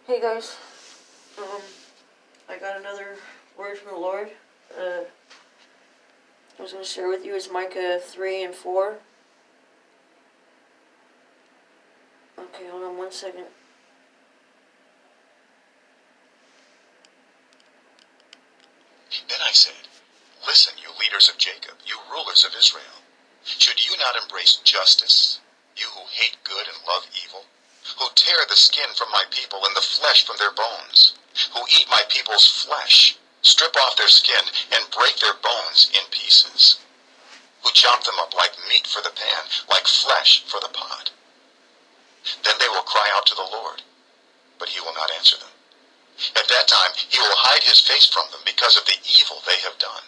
Hey guys, I got another word from the Lord. I was going to share with you is Micah 3 and 4. Okay, hold on one second. Then I said, "Listen, you leaders of Jacob, you rulers of Israel. Should you not embrace justice, you who hate good and love evil, who tear the skin from my people and the flesh from their bones, who eat my people's flesh, strip off their skin, and break their bones in pieces, who chop them up like meat for the pan, like flesh for the pot? Then they will cry out to the Lord, but he will not answer them. At that time he will hide his face from them because of the evil they have done."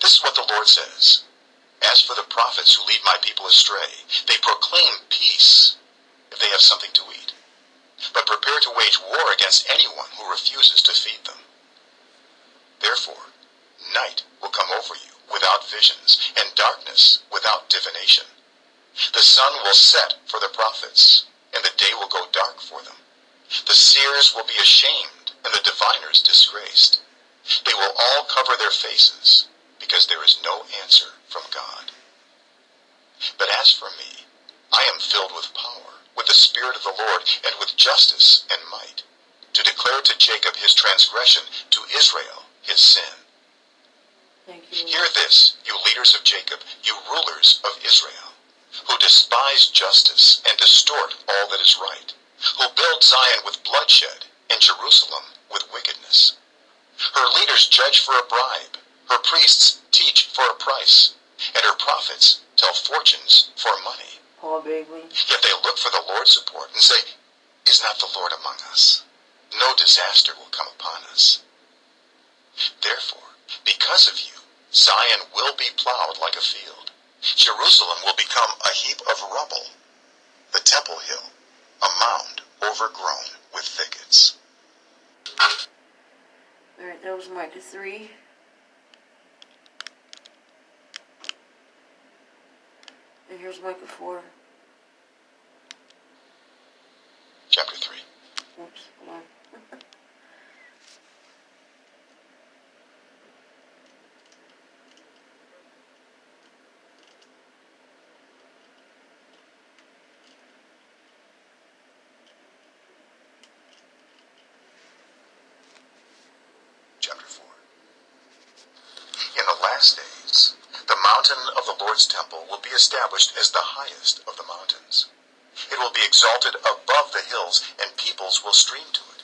This is what the Lord says. "As for the prophets who lead my people astray, they proclaim peace if they have something to eat, but prepare to wage war against anyone who refuses to feed them. Therefore, night will come over you without visions, and darkness without divination. The sun will set for the prophets, and the day will go dark for them. The seers will be ashamed, and the diviners disgraced. They will all cover their faces, because there is no answer from God. But as for me, I am filled with power, with the Spirit of the Lord, and with justice and might, to declare to Jacob his transgression, to Israel his sin." Thank you. Hear this, you leaders of Jacob, you rulers of Israel, who despise justice and distort all that is right, who build Zion with bloodshed and Jerusalem with wickedness. Her leaders judge for a bribe, her priests teach for a price, and her prophets tell fortunes for money. Paul Bagley. Yet they look for the Lord's support and say, "Is not the Lord among us? No disaster will come upon us." Therefore, because of you, Zion will be plowed like a field. Jerusalem will become a heap of rubble, the Temple Hill a mound overgrown with thickets. Alright, that was Micah 3. And here's Micah 4. Chapter 3. Oops, hold on. Chapter 4. In the last days, the mountain of the Lord's temple will be established as the highest of the mountains. It will be exalted above the hills, and peoples will stream to it.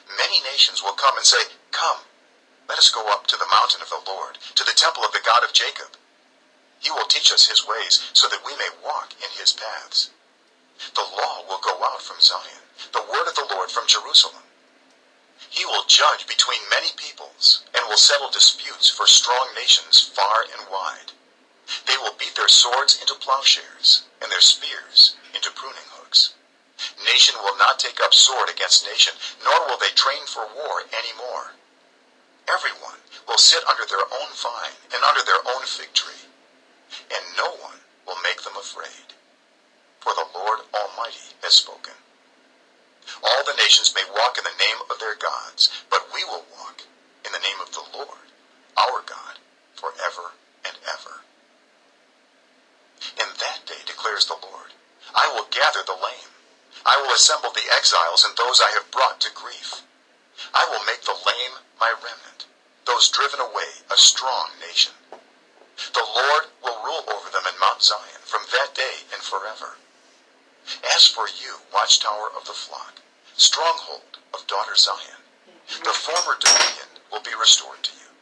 Many nations will come and say, "Come, let us go up to the mountain of the Lord, to the temple of the God of Jacob. He will teach us his ways, so that we may walk in his paths." The law will go out from Zion, the word of the Lord from Jerusalem. He will judge between many peoples, and will settle disputes for strong nations far and wide. They will beat their swords into plowshares, and their spears into pruning hooks. Nation will not take up sword against nation, nor will they train for war any more. Everyone will sit under their own vine and under their own fig tree, and no one will make them afraid. For the Lord Almighty has spoken. All the nations may walk in the name of their gods, but we will walk in the name of the Lord, our God, forever and ever. In that day, declares the Lord, I will gather the lame. I will assemble the exiles and those I have brought to grief. I will make the lame my remnant, those driven away a strong nation. The Lord will rule over them in Mount Zion from that day and forever. As for you, watchtower of the flock, stronghold of daughter Zion, the former dominion will be restored to you.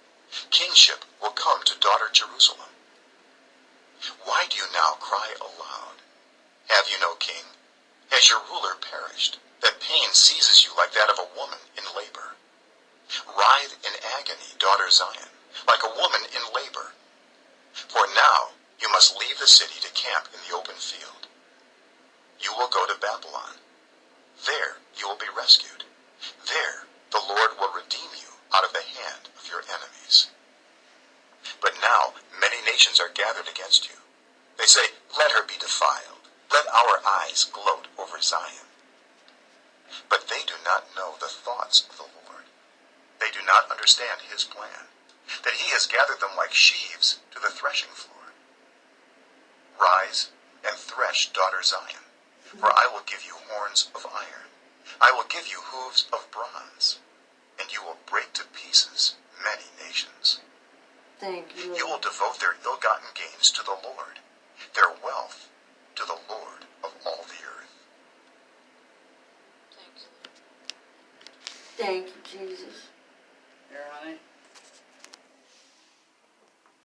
Kingship will come to daughter Jerusalem. Why do you now cry aloud? Have you no king? Has your ruler perished, that pain seizes you like that of a woman in labor? Writhe in agony, daughter Zion, like a woman in labor. For now you must leave the city to camp in the open field. You will go to Babylon. There you will be rescued. There the Lord will redeem you out of the hand of your enemies. But now many nations are gathered against you. They say, "Let her be defiled. Let our eyes gloat over Zion." But understand his plan, that he has gathered them like sheaves to the threshing floor. Rise and thresh, daughter Zion, for I will give you horns of iron. I will give you hooves of bronze, and you will break to pieces many nations. Thank you, You will Lord. devote their ill-gotten gains to the Lord, their wealth to the Lord of all the earth. Thank you, Lord. Thank you, Jesus.